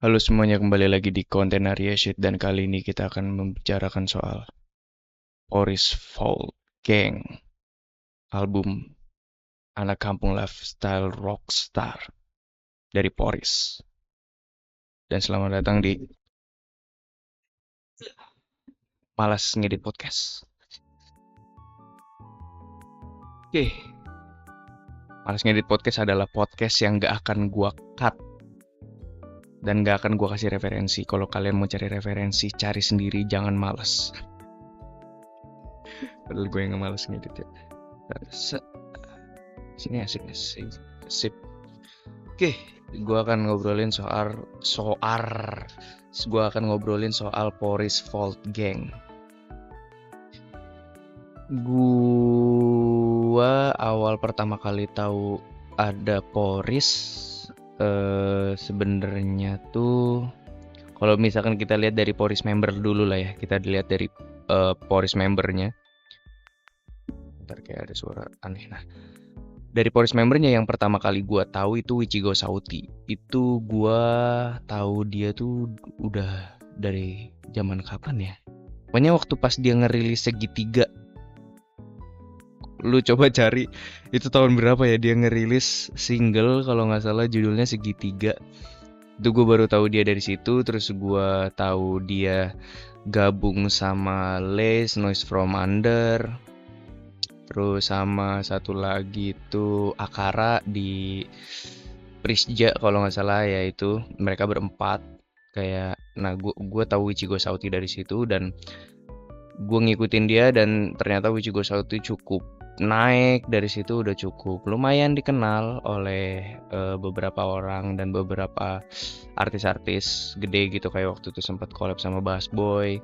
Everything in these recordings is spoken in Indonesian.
Halo semuanya, kembali lagi di konten Arya Shit dan kali ini kita akan membicarakan soal Boris Folk Gang, album anak kampung lifestyle rockstar dari Boris. Dan selamat datang di Malas Ngedit Podcast. Oke, Malas Ngedit Podcast adalah podcast yang gak akan gua cut dan gak akan gua kasih referensi. Kalau kalian mau cari referensi, cari sendiri, jangan males. Padahal gue yang males ngedit ya. Sini asik. Sip. Oke, gue akan ngobrolin soal Boris Volt Gang. Gua awal pertama kali tahu ada Boris sebenarnya tuh kalau misalkan kita lihat dari Boris member dulu lah ya, kita dilihat dari Boris membernya. Ntar kayak ada suara aneh. Nah, dari Boris membernya yang pertama kali gua tahu itu Ichigo Sauti. Itu gua tahu dia tuh udah dari zaman kapan ya? Pokoknya waktu pas dia ngerilis Segitiga. Lu coba cari itu tahun berapa ya dia ngerilis single kalau nggak salah judulnya Segitiga. Itu gue baru tahu dia dari situ. Terus gue tahu dia gabung sama Les Noise From Under. Terus sama satu lagi itu Akara di Prisja kalau nggak salah ya, itu mereka berempat kayak. Nah, gue tahu Ichigo Sauti dari situ dan gue ngikutin dia dan ternyata Ichigo Sauti cukup naik dari situ, udah cukup lumayan dikenal oleh beberapa orang dan beberapa artis-artis gede gitu, kayak waktu itu sempat collab sama Bass Boy.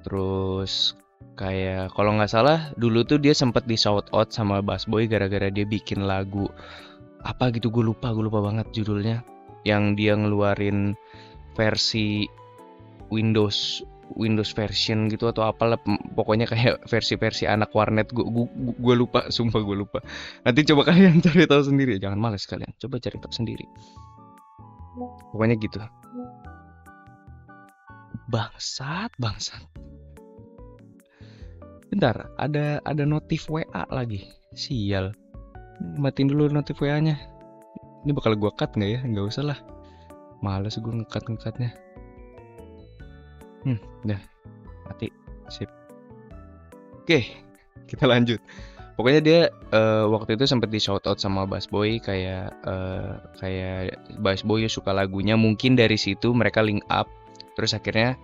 Terus kayak kalau nggak salah dulu tuh dia sempat di shout out sama Bass Boy gara-gara dia bikin lagu apa gitu, gue lupa banget judulnya, yang dia ngeluarin versi Windows Windows version gitu atau apalah, pokoknya kayak versi-versi anak warnet. Gue lupa, sumpah gue lupa. Nanti coba kalian cari tahu sendiri, jangan males kalian, coba cari tahu sendiri. Pokoknya gitu. Bangsat. Bentar, ada notif WA lagi. Sial. Matiin dulu notif WA-nya. Ini bakal gue cut nggak ya? Nggak usah lah. Males gue ngekat-ngekatnya. Udah mati. Sip. Oke, kita lanjut. Pokoknya dia waktu itu sempat di shout out sama Bass Boy, kayak Bass Boy suka lagunya, mungkin dari situ mereka link up. Terus akhirnya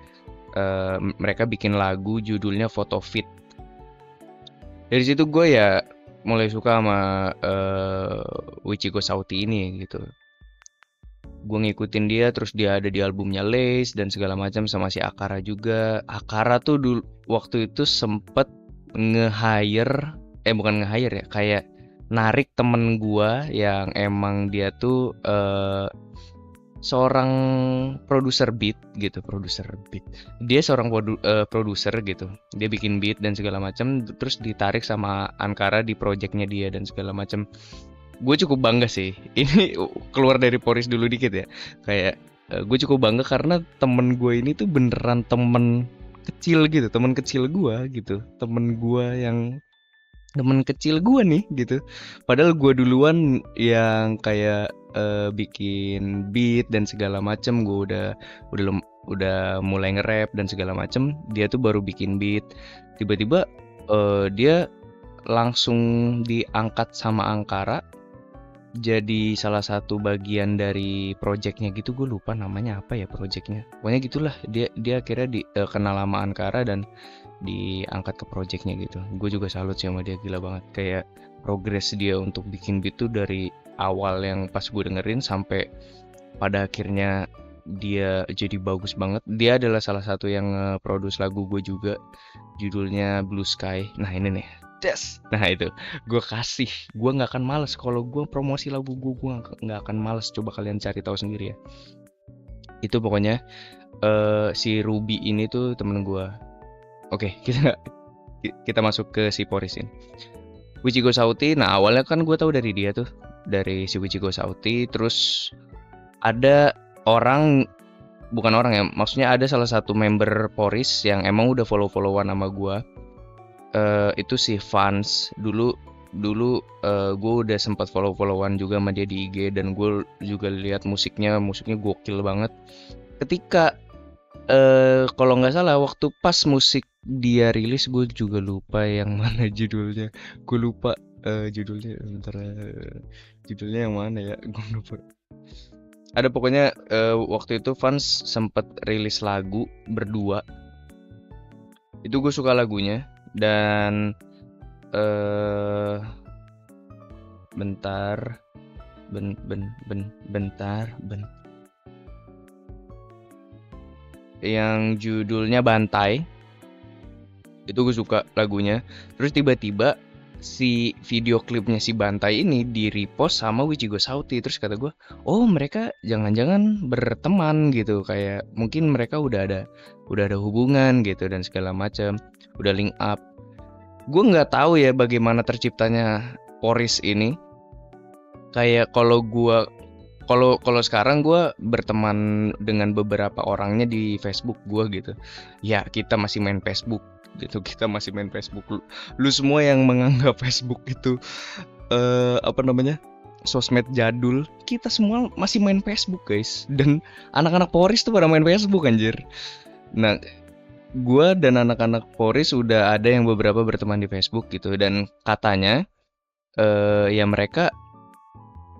mereka bikin lagu judulnya Photo Fit. Dari situ gue ya mulai suka sama Ichigo Sauti ini gitu. Gue ngikutin dia, terus dia ada di albumnya Lace dan segala macam sama si Akara juga. Akara tuh dulu waktu itu sempet nge-hire, bukan nge-hire ya, kayak narik temen gua yang emang dia tuh seorang produser beat. Dia seorang produser gitu. Dia bikin beat dan segala macam, terus ditarik sama Ankara di projectnya dia dan segala macam. Gue cukup bangga sih. Ini keluar dari Boris dulu dikit ya. Kayak gue cukup bangga karena temen gue ini tuh beneran temen kecil gitu, temen kecil gue gitu, temen kecil gue nih gitu. Padahal gue duluan yang kayak bikin beat dan segala macem. Gue udah mulai nge-rap dan segala macem. Dia tuh baru bikin beat. Tiba-tiba dia langsung diangkat sama Ankara jadi salah satu bagian dari projectnya gitu. Gue lupa namanya apa ya projectnya, pokoknya gitulah. Dia akhirnya kenal sama Ankara dan diangkat ke projectnya gitu. Gue juga salut sih sama dia, gila banget. Kayak progres dia untuk bikin beat tuh dari awal yang pas gue dengerin sampai pada akhirnya dia jadi bagus banget. Dia adalah salah satu yang produce lagu gue juga, judulnya Blue Sky. Nah ini nih, nah itu gue nggak akan males kalau gue promosi lagu gue nggak akan males. Coba kalian cari tahu sendiri ya. Itu pokoknya si Ruby ini tuh temen gue. Oke, kita masuk ke si Boris ini. Ichigo Sauti. Nah awalnya kan gue tahu dari dia tuh, dari si Ichigo Sauti. Terus ada orang bukan orang ya, maksudnya ada salah satu member Poris yang emang udah follow-followan sama gua. Itu si Vans. Dulu gue udah sempat follow-followan juga sama dia di IG, dan gue juga lihat musiknya gokil banget. Ketika kalau nggak salah waktu pas musik dia rilis, gue juga lupa yang mana judulnya. Gue lupa judulnya, bentar, judulnya yang mana ya? Gue lupa. Ada pokoknya waktu itu Vans sempet rilis lagu berdua. Itu gue suka lagunya, dan bentar, yang judulnya Bantai. Itu gue suka lagunya. Terus tiba-tiba si video klipnya si Bantai ini di repost sama Wichigo Sauti. Terus kata gue, oh mereka jangan-jangan berteman gitu, kayak mungkin mereka udah ada hubungan gitu dan segala macam, udah link up. Gue nggak tahu ya bagaimana terciptanya Poris ini. Kayak kalau sekarang gue berteman dengan beberapa orangnya di Facebook gue gitu. Ya kita masih main Facebook gitu, Lu semua yang menganggap Facebook itu sosmed jadul, kita semua masih main Facebook guys. Dan anak-anak Poris tuh pada main Facebook anjir. Nah, gue dan anak-anak Poris udah ada yang beberapa berteman di Facebook gitu, dan katanya ya mereka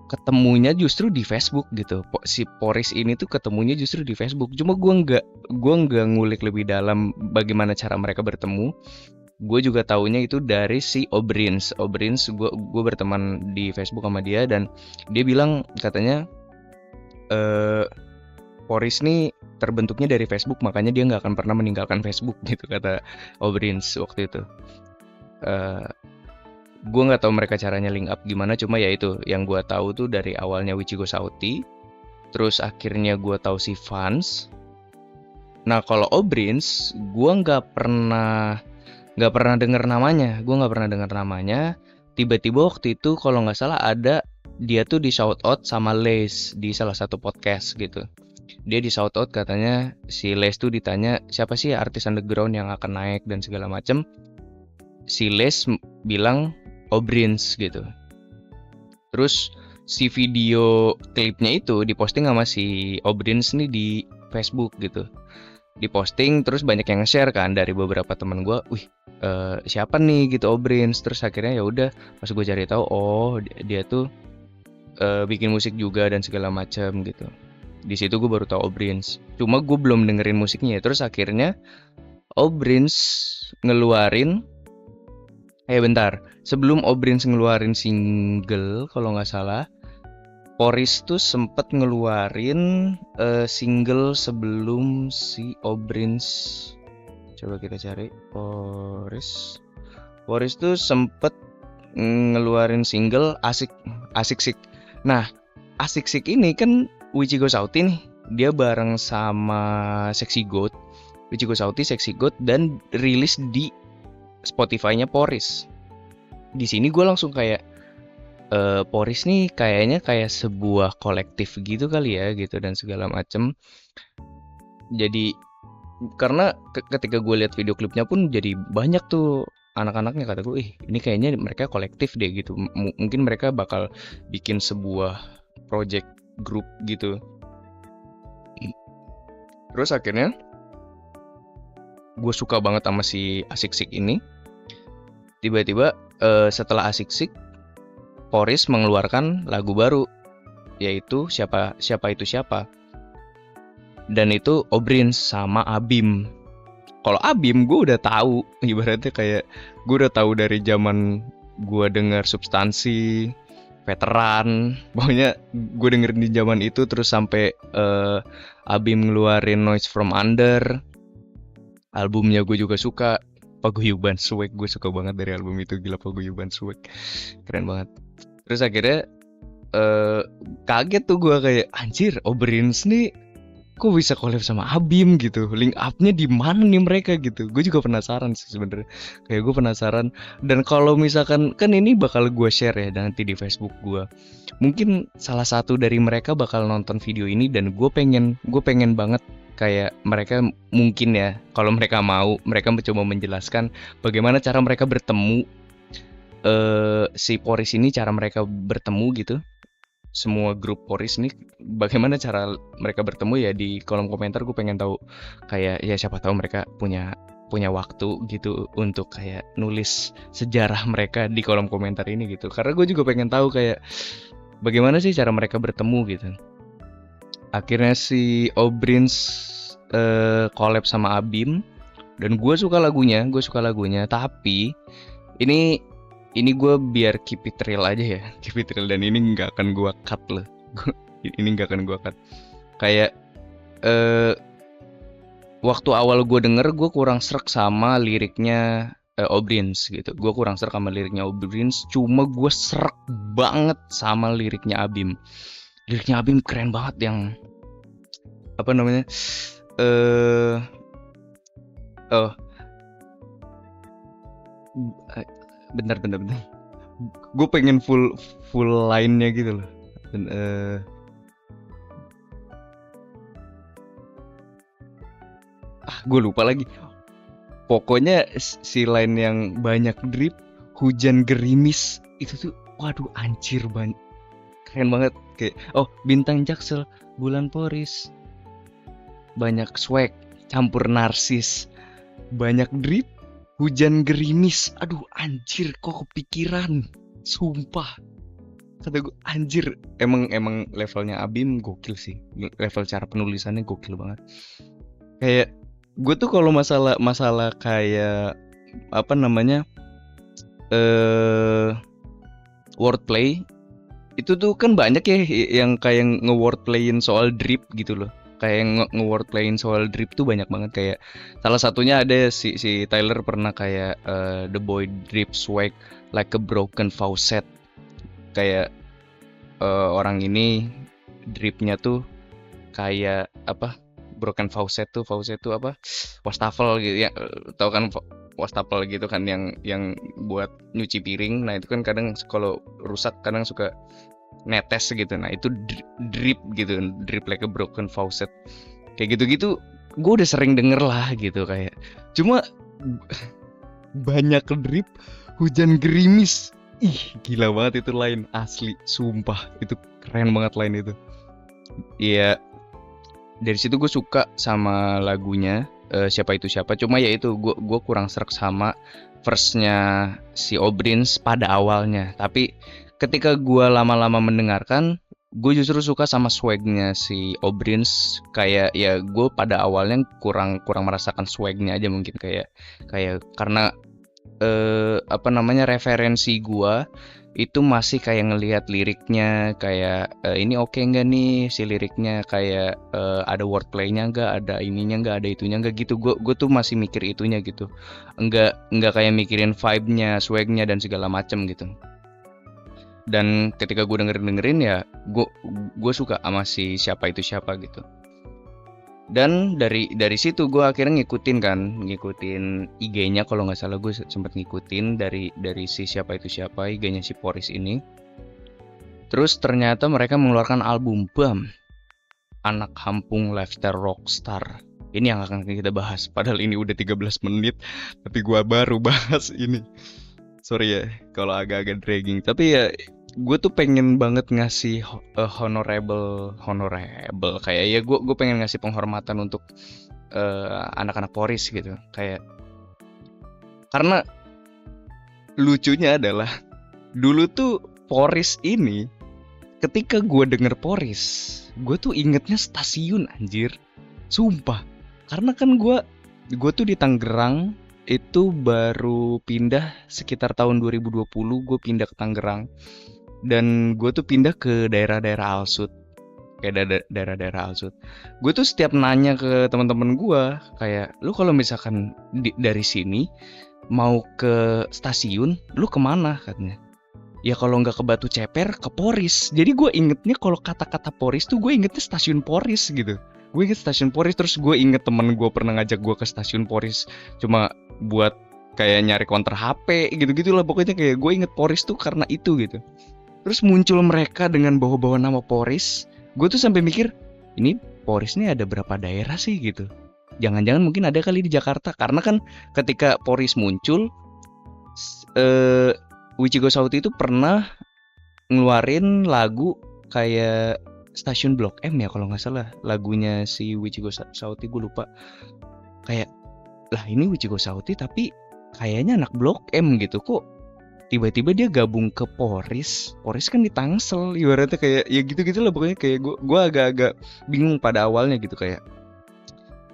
ketemunya justru di Facebook gitu. Si Poris ini tuh ketemunya justru di Facebook. Cuma gue nggak ngulik lebih dalam bagaimana cara mereka bertemu. Gue juga taunya itu dari si Obrins. Gue berteman di Facebook sama dia, dan dia bilang katanya Poris nih terbentuknya dari Facebook, makanya dia nggak akan pernah meninggalkan Facebook gitu, kata Obrins waktu itu. Gue nggak tahu mereka caranya link up gimana, cuma ya itu yang gue tahu tuh dari awalnya Wichigo Sauti, terus akhirnya gue tahu si Vans. Nah kalau Obrins, gue nggak pernah dengar namanya. Tiba-tiba waktu itu kalau nggak salah ada dia tuh di shout out sama Les di salah satu podcast gitu. Dia di shout out, katanya si Les tuh ditanya siapa sih artis underground yang akan naik dan segala macem. Si Les bilang Obrins gitu. Terus si video klipnya itu diposting sama si Obrins nih di Facebook gitu. Diposting, terus banyak yang nge-share kan dari beberapa teman gue. Siapa nih gitu Obrins. Terus akhirnya ya udah, pas gue cari tahu, oh dia tuh bikin musik juga dan segala macam gitu. Di situ gue baru tahu Obrins. Cuma gue belum dengerin musiknya. Terus akhirnya Obrins ngeluarin sebelum Obrins ngeluarin single kalau nggak salah, Poris tuh sempet ngeluarin single sebelum si Obrins. Coba kita cari Poris tuh sempet ngeluarin single Asik Sik. Nah, Asik Sik ini kan Wichigo Sauti nih, dia bareng sama Sexy Goat, Wichigo Sauti, Sexy Goat, dan rilis di Spotify-nya Poris. Di sini gue langsung kayak Poris nih kayaknya kayak sebuah kolektif gitu kali ya gitu dan segala macem. Jadi karena ketika gue lihat video klipnya pun jadi banyak tuh anak-anaknya, kata gue, ini kayaknya mereka kolektif deh gitu. Mungkin mereka bakal bikin sebuah project group gitu. Terus akhirnya gue suka banget sama si Asik Sik ini. Tiba-tiba setelah Asik Sik, Poris mengeluarkan lagu baru, yaitu siapa itu siapa. Dan itu Obrins sama Abim. Kalau Abim gue udah tahu, ibaratnya kayak gue udah tahu dari zaman gue denger Substansi, Veteran. Pokoknya gue dengerin di zaman itu, terus sampai Abim ngeluarin Noise From Under. Albumnya gue juga suka. Paguyuban Swag, gue suka banget dari album itu, gila Paguyuban Swag, keren banget. Terus akhirnya kaget tuh gue kayak, anjir Obrins nih kok bisa collab sama Abim gitu, link up-nya di mana nih mereka gitu. Gue juga penasaran sih sebenarnya, kayak gue penasaran. Dan kalau misalkan kan ini bakal gue share ya nanti di Facebook gue, mungkin salah satu dari mereka bakal nonton video ini, dan gue pengen banget kayak mereka mungkin ya, kalau mereka mau, mereka mencoba menjelaskan bagaimana cara mereka bertemu, si Poris ini cara mereka bertemu gitu. Semua grup Poris ini bagaimana cara mereka bertemu ya di kolom komentar. Gue pengen tahu kayak ya siapa tahu mereka punya punya waktu gitu untuk kayak nulis sejarah mereka di kolom komentar ini gitu. Karena gue juga pengen tahu kayak bagaimana sih cara mereka bertemu gitu. Akhirnya si Obrins collab sama Abim dan gue suka lagunya, tapi ini gue biar keep it real aja ya, keep it real, dan ini nggak akan gue cut loh. Ini nggak akan gue cut. Kayak waktu awal gue denger, gue kurang srek sama liriknya Obrins gitu. Gue kurang srek sama liriknya Obrins, cuma gue srek banget sama liriknya Abim. Liriknya Abim keren banget, yang apa namanya? Oh, bentar. Gue pengen full line-nya gitu loh. Dan gue lupa lagi. Pokoknya si line yang banyak drip, hujan gerimis itu tuh, waduh anjir keren banget. Kayak bintang Jaksel, bulan Poris, banyak swag, campur narsis, banyak drip, hujan gerimis. Aduh anjir, kok kepikiran. Sumpah. Kata gue anjir, emang levelnya Abim gokil sih. Level cara penulisannya gokil banget. Kayak gue tuh kalau masalah kayak apa namanya? Wordplay itu tuh kan banyak ya yang kayak nge-wordplayin soal drip gitu loh. Kayak nge-wordplayin soal drip tuh banyak banget. Kayak salah satunya ada si Tyler pernah kayak the boy drip swag like a broken faucet. Kayak orang ini dripnya tuh kayak apa? Broken faucet tuh apa? Wastafel gitu ya. Tahu kan wastafel gitu kan yang buat nyuci piring. Nah, itu kan kadang kalau rusak kadang suka netes gitu. Nah, itu drip gitu, drip like a broken faucet. Kayak gitu-gitu gue udah sering denger lah gitu kayak. Cuma banyak drip, hujan gerimis. Ih, gila banget itu line asli, sumpah. Itu keren banget line itu. Iya, dari situ gue suka sama lagunya siapa itu siapa. Cuma ya itu gue kurang srek sama verse-nya si Obrins pada awalnya. Tapi ketika gue lama-lama mendengarkan, gue justru suka sama swagnya si Obrins. Kayak ya gue pada awalnya kurang merasakan swagnya aja mungkin, kayak karena apa namanya, referensi gue itu masih kayak ngelihat liriknya kayak ini oke nggak nih si liriknya, kayak ada wordplaynya nggak, ada ininya nggak, ada itunya nggak gitu. Gue tuh masih mikir itunya gitu, nggak kayak mikirin vibe-nya, swagnya dan segala macem gitu. Dan ketika gue dengerin ya gue suka sama si siapa itu siapa gitu. Dan dari situ gue akhirnya ngikutin IG-nya, kalau nggak salah gue sempet ngikutin dari si siapa itu siapa, IG-nya si Poris ini. Terus ternyata mereka mengeluarkan album BAM, Anak Kampung Lifestyle Rockstar. Ini yang akan kita bahas, padahal ini udah 13 menit tapi gue baru bahas ini. Sorry ya kalau agak-agak dragging, tapi ya gue tuh pengen banget ngasih honorable kayak ya gue pengen ngasih penghormatan untuk anak-anak Poris gitu. Kayak karena lucunya adalah dulu tuh Poris ini, ketika gue denger Poris, gue tuh ingetnya stasiun anjir, sumpah. Karena kan gue tuh di Tangerang itu baru pindah sekitar tahun 2020, gue pindah ke Tangerang. Dan gue tuh pindah ke daerah-daerah Alsut, kayak daerah-daerah Alsut. Gue tuh setiap nanya ke teman-teman gue kayak, lu kalau misalkan dari sini mau ke stasiun, lu kemana katanya? Ya kalau nggak ke Batu Ceper, ke Poris. Jadi gue ingetnya kalau kata-kata Poris tuh gue ingetnya stasiun Poris gitu. Gue inget stasiun Poris, terus gue inget temen gue pernah ngajak gue ke stasiun Poris cuma buat kayak nyari counter HP gitu-gitulah. Pokoknya kayak gue inget Poris tuh karena itu gitu. Terus muncul mereka dengan bawa-bawa nama Poris. Gue tuh sampai mikir, ini Poris nih ada berapa daerah sih gitu. Jangan-jangan mungkin ada kali di Jakarta, karena kan ketika Poris muncul, Wichigo Sauti itu pernah ngeluarin lagu kayak Stasiun Blok M ya kalau nggak salah, lagunya si Wichigo Sauti, gue lupa. Kayak, lah ini Wichigo Sauti tapi kayaknya anak Blok M gitu, kok tiba-tiba dia gabung ke Poris kan di Tangsel, ibaratnya kayak ya gitu-gitu lah pokoknya. Kayak gue agak-agak bingung pada awalnya gitu, kayak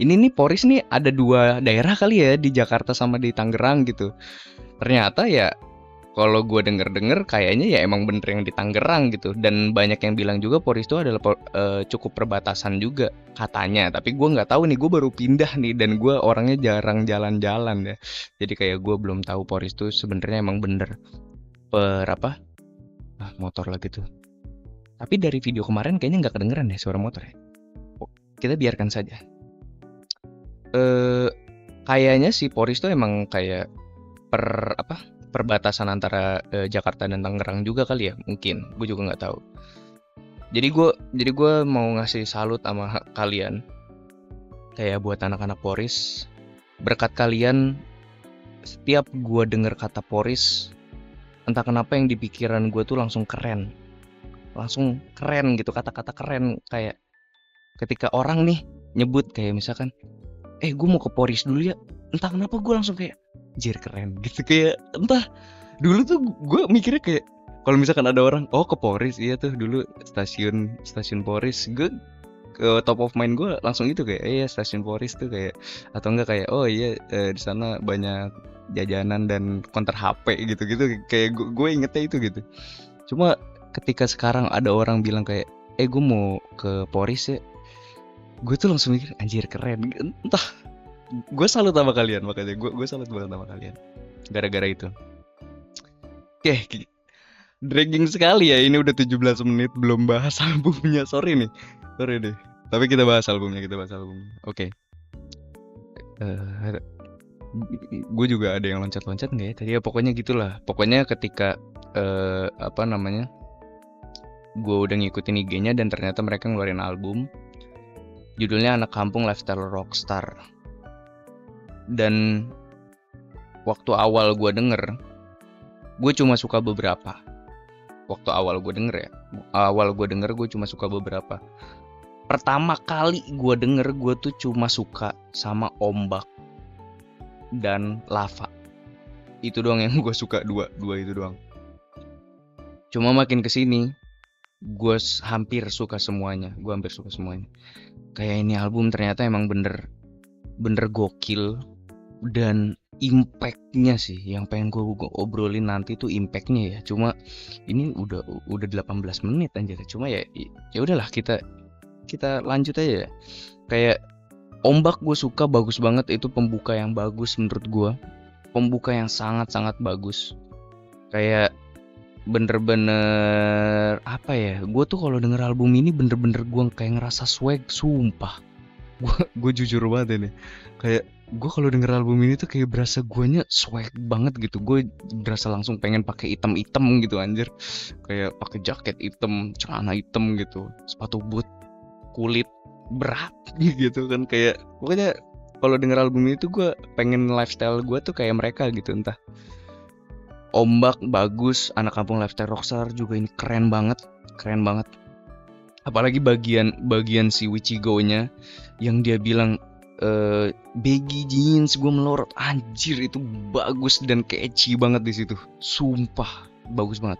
ini nih Poris nih ada 2 daerah kali ya, di Jakarta sama di Tangerang gitu. Ternyata ya kalau gue denger-denger kayaknya ya emang bener yang di Tangerang gitu. Dan banyak yang bilang juga Poris itu adalah cukup perbatasan juga katanya. Tapi gue nggak tahu nih, gue baru pindah nih dan gue orangnya jarang jalan-jalan ya. Jadi kayak gue belum tahu Poris itu sebenarnya emang bener motor lah gitu. Tapi dari video kemarin kayaknya nggak kedengeran deh suara motor ya. Kita biarkan saja. Kayaknya si Poris tuh emang kayak perbatasan antara Jakarta dan Tangerang juga kali ya, mungkin. Gue juga nggak tahu. Jadi gue mau ngasih salut sama kalian, kayak buat anak-anak Poris. Berkat kalian, setiap gue denger kata Poris, entah kenapa yang di pikiran gue tuh langsung keren gitu, kata-kata keren. Kayak ketika orang nih nyebut kayak misalkan, gue mau ke Poris dulu ya, entah kenapa gue langsung kayak jir keren gitu. Kayak entah, dulu tuh gue mikirnya kayak kalau misalkan ada orang ke Poris, iya tuh dulu stasiun Poris, gue ke top of mind gue langsung gitu kayak iya stasiun Poris tuh, kayak atau enggak kayak di sana banyak jajanan dan counter HP gitu-gitu. Kayak gue ingetnya itu gitu. Cuma ketika sekarang ada orang bilang kayak gue mau ke Poris ya, gue tuh langsung mikir anjir keren. Entah, gue salut sama kalian, makanya gue salut banget sama kalian gara-gara itu. Oke, dragging sekali ya, ini udah 17 menit belum bahas albumnya. Sorry deh. Tapi kita bahas albumnya. Oke. Gue juga ada yang loncat-loncat nggak ya tadi ya, pokoknya gitulah. Pokoknya ketika gue udah ngikutin IG-nya dan ternyata mereka ngeluarin album judulnya Anak Kampung Lifestyle Rockstar. Dan waktu awal gue denger, gue cuma suka beberapa. Waktu awal gue denger gue cuma suka beberapa. Pertama kali gue denger, gue tuh cuma suka sama Ombak dan Lava. Itu doang yang gue suka, dua itu doang. Cuma makin kesini gue hampir suka semuanya. Kayak ini album ternyata emang bener gokil. Dan impact-nya sih yang pengen gue obrolin nanti tuh impact-nya ya. Cuma ini udah 18 menit anjir. Cuma ya udahlah, kita lanjut aja ya. Kayak Ombak gue suka, bagus banget. Itu pembuka yang bagus menurut gue. Pembuka yang sangat-sangat bagus. Kayak bener-bener gue tuh kalau denger album ini bener-bener gue kayak ngerasa swag, sumpah. Gue jujur banget ini. Kayak gue kalau denger album ini tuh kayak berasa guanya swag banget gitu. Gue berasa langsung pengen pakai item-item gitu anjir. Kayak pakai jaket hitam, celana hitam gitu, sepatu boot kulit berat gitu kan. Kayak pokoknya kalau denger album ini tuh gue pengen lifestyle gue tuh kayak mereka gitu. Entah Ombak bagus, Anak Kampung Lifestyle Rockstar juga ini keren banget. Apalagi bagian si Wichigo-nya yang dia bilang baggy jeans gue melorot, anjir itu bagus dan catchy banget di situ. Sumpah bagus banget.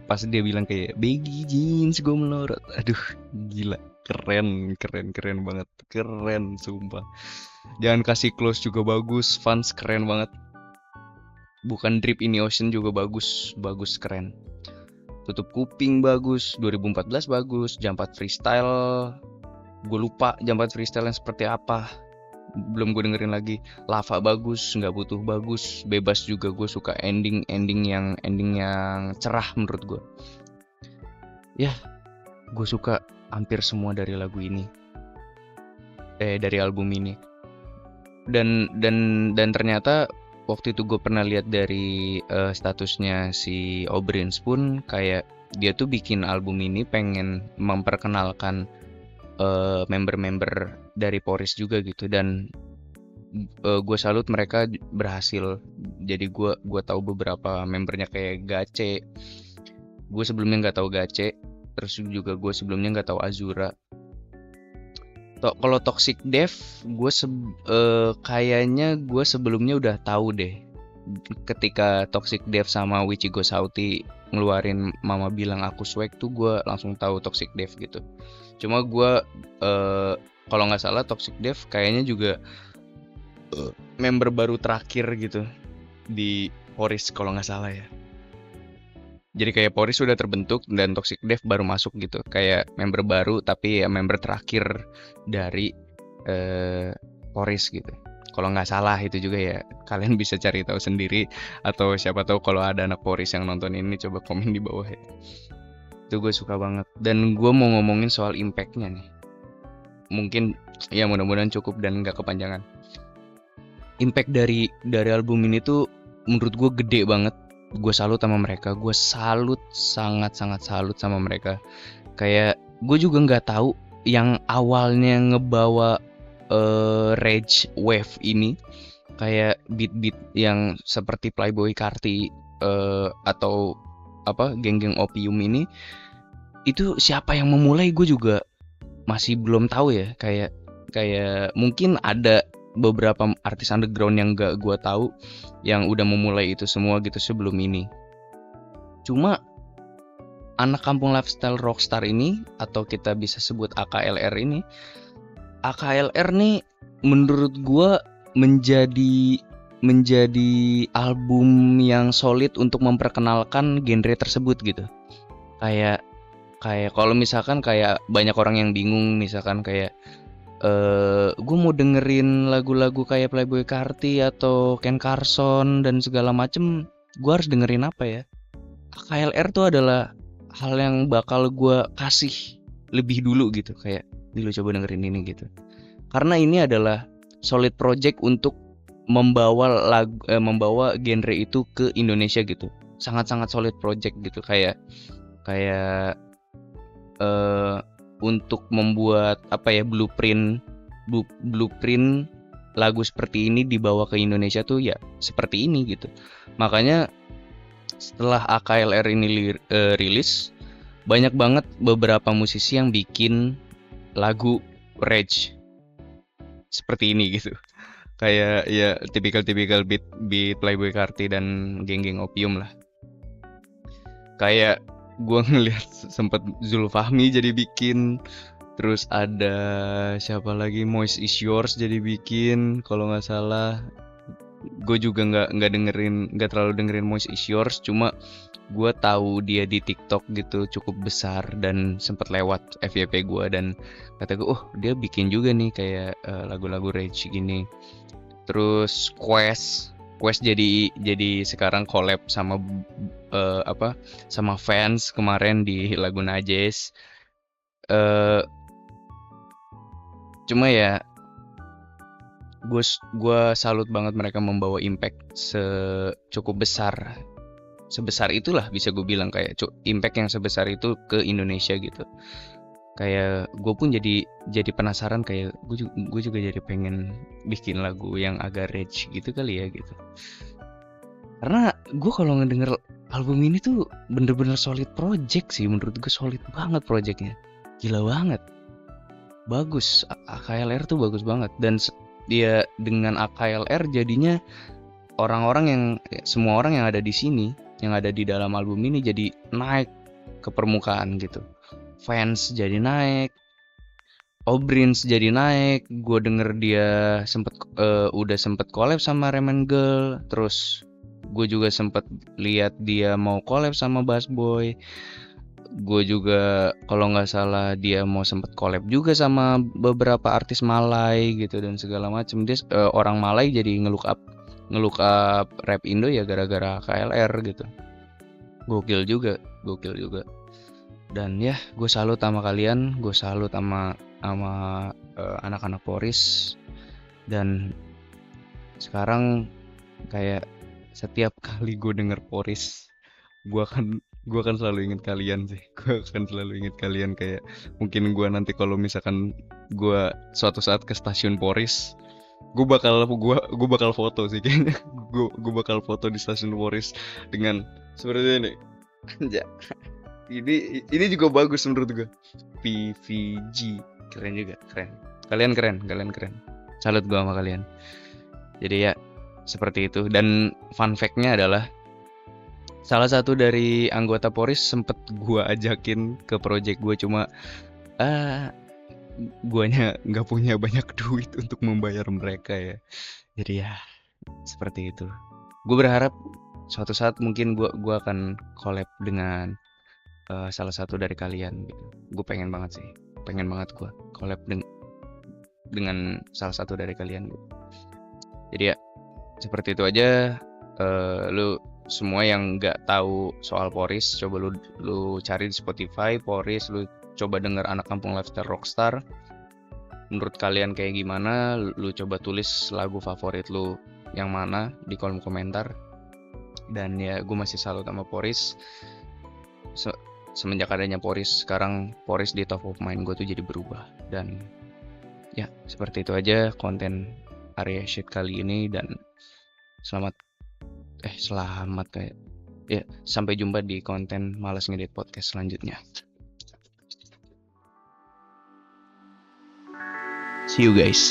Pas dia bilang kayak baggy jeans gue melorot, aduh gila, keren banget, keren sumpah. Jangan kasih close juga bagus, Fans keren banget. Bukan Drip in the Ocean juga bagus, keren. Tutup Kuping bagus, 2014 bagus, Jam 4 Freestyle gue lupa Jam 4 Freestyle yang seperti apa, belum gue dengerin lagi. Lava bagus, Nggak Butuh bagus, Bebas juga gue suka, ending yang cerah menurut gue. Ya, gue suka hampir semua dari lagu ini, dari album ini. Dan ternyata waktu itu gue pernah lihat dari statusnya si Obrins pun, kayak dia tuh bikin album ini pengen memperkenalkan member-member dari Poris juga gitu. Dan gue salut mereka berhasil. Jadi gue tahu beberapa membernya kayak Gace. Gue sebelumnya nggak tahu Gace. Terus juga gue sebelumnya nggak tahu Azura. Kalau Toxic Dev, kayaknya gue sebelumnya udah tahu deh. Ketika Toxic Dev sama Wichigo Sauti ngeluarin Mama Bilang Aku Swag tuh, gue langsung tahu Toxic Dev gitu. Cuma gue kalau nggak salah Toxic Dev kayaknya juga member baru terakhir gitu di Poris kalau nggak salah ya. Jadi kayak Poris sudah terbentuk dan Toxic Dev baru masuk gitu. Kayak member baru tapi ya member terakhir dari Poris gitu. Kalau nggak salah itu juga ya. Kalian bisa cari tahu sendiri. Atau siapa tahu kalau ada anak Poris yang nonton ini, coba komen di bawah ya. Itu gue suka banget. Dan gue mau ngomongin soal impact-nya nih. Mungkin ya mudah-mudahan cukup dan nggak kepanjangan. Impact dari album ini tuh menurut gue gede banget. Gue salut sama mereka. Gue sangat salut sama mereka. Kayak gue juga nggak tahu yang awalnya ngebawa Rage Wave ini, kayak beat-beat yang seperti Playboy Carti atau apa geng-geng Opium ini, itu siapa yang memulai gue juga masih belum tahu ya. Kayak mungkin ada beberapa artis underground yang gak gue tahu yang udah memulai itu semua gitu sebelum ini. Cuma anak kampung lifestyle rockstar ini, atau kita bisa sebut AKLR ini, AKLR nih menurut gue menjadi album yang solid untuk memperkenalkan genre tersebut gitu. Kayak kalau misalkan kayak banyak orang yang bingung, misalkan kayak gue mau dengerin lagu-lagu kayak Playboy Carti atau Ken Carson dan segala macem, gue harus dengerin apa ya? AKLR tuh adalah hal yang bakal gue kasih lebih dulu gitu, kayak lu coba dengerin ini gitu. Karena ini adalah solid project untuk membawa genre itu ke Indonesia gitu. Sangat-sangat solid project gitu, kayak untuk membuat apa ya, blueprint lagu seperti ini dibawa ke Indonesia tuh ya seperti ini gitu. Makanya setelah AKLR ini rilis, banyak banget beberapa musisi yang bikin lagu Rage seperti ini gitu. Kayak ya tipikal beat Playboy Carti dan geng-geng Opium lah. Kayak gua ngeliat sempet Zulfahmi jadi bikin, terus ada siapa lagi, Moist Is Yours jadi bikin kalau nggak salah. Gue juga nggak terlalu dengerin Moist Is Yours, cuma gue tahu dia di TikTok gitu cukup besar dan sempat lewat FYP gue, dan kata gue, oh dia bikin juga nih kayak lagu-lagu Rage gini. Terus Quest jadi sekarang collab sama sama Fans kemarin di lagu Najes. Cuma ya gue salut banget mereka membawa impact cukup besar. Sebesar itulah bisa gue bilang, kayak impact yang sebesar itu ke Indonesia gitu. Kayak gue pun jadi penasaran, kayak gue juga jadi pengen bikin lagu yang agak rage gitu kali ya gitu. Karena gue kalau ngedenger album ini tuh bener-bener solid project sih, menurut gue solid banget projectnya, gila banget, bagus. AKLR tuh bagus banget, dan dia dengan AKLR jadinya semua orang yang ada di sini, yang ada di dalam album ini jadi naik ke permukaan gitu. Fans jadi naik, Obrins jadi naik. Gue denger dia udah sempet collab sama Ramen Girl. Terus gue juga sempet lihat dia mau collab sama Bass Boy. Gue juga kalau nggak salah dia mau sempet collab juga sama beberapa artis Malay gitu dan segala macem. Dia orang Malay jadi ngelook up rap Indo ya gara-gara KLR gitu. Gokil juga. Dan ya, gue salut sama kalian, gue salut sama anak-anak Poris. Dan sekarang kayak setiap kali gue denger Poris, gue akan Gue akan selalu ingat kalian sih. Gue akan selalu ingat kalian kayak mungkin gue nanti kalau misalkan gue suatu saat ke stasiun Poris, gue bakal foto sih kayaknya. Gue bakal foto di stasiun Poris dengan seperti ini. Anja. Ini juga bagus menurut gue. PVG keren juga, keren. Kalian keren. Salut gue sama kalian. Jadi ya seperti itu. Dan fun fact-nya adalah salah satu dari anggota Poris sempet gua ajakin ke project gue, cuma ah guanya nggak punya banyak duit untuk membayar mereka ya. Jadi ya seperti itu. Gue berharap suatu saat mungkin gua akan collab dengan salah satu dari kalian gitu. Gue pengen banget sih. Pengen banget gua collab dengan salah satu dari kalian gitu. Jadi ya seperti itu aja. Lu semua yang nggak tahu soal Poris, coba lu cari di Spotify Poris, lu coba denger Anak Kampung Lifestyle Rockstar. Menurut kalian kayak gimana? Lu coba tulis lagu favorit lu yang mana di kolom komentar. Dan ya gue masih salut sama Poris. Semenjak adanya Poris, sekarang Poris di top of mind gue tuh jadi berubah. Dan ya seperti itu aja konten area shit kali ini. Dan selamat kayak ya, sampai jumpa di konten Malas Ngedit Podcast selanjutnya. See you guys.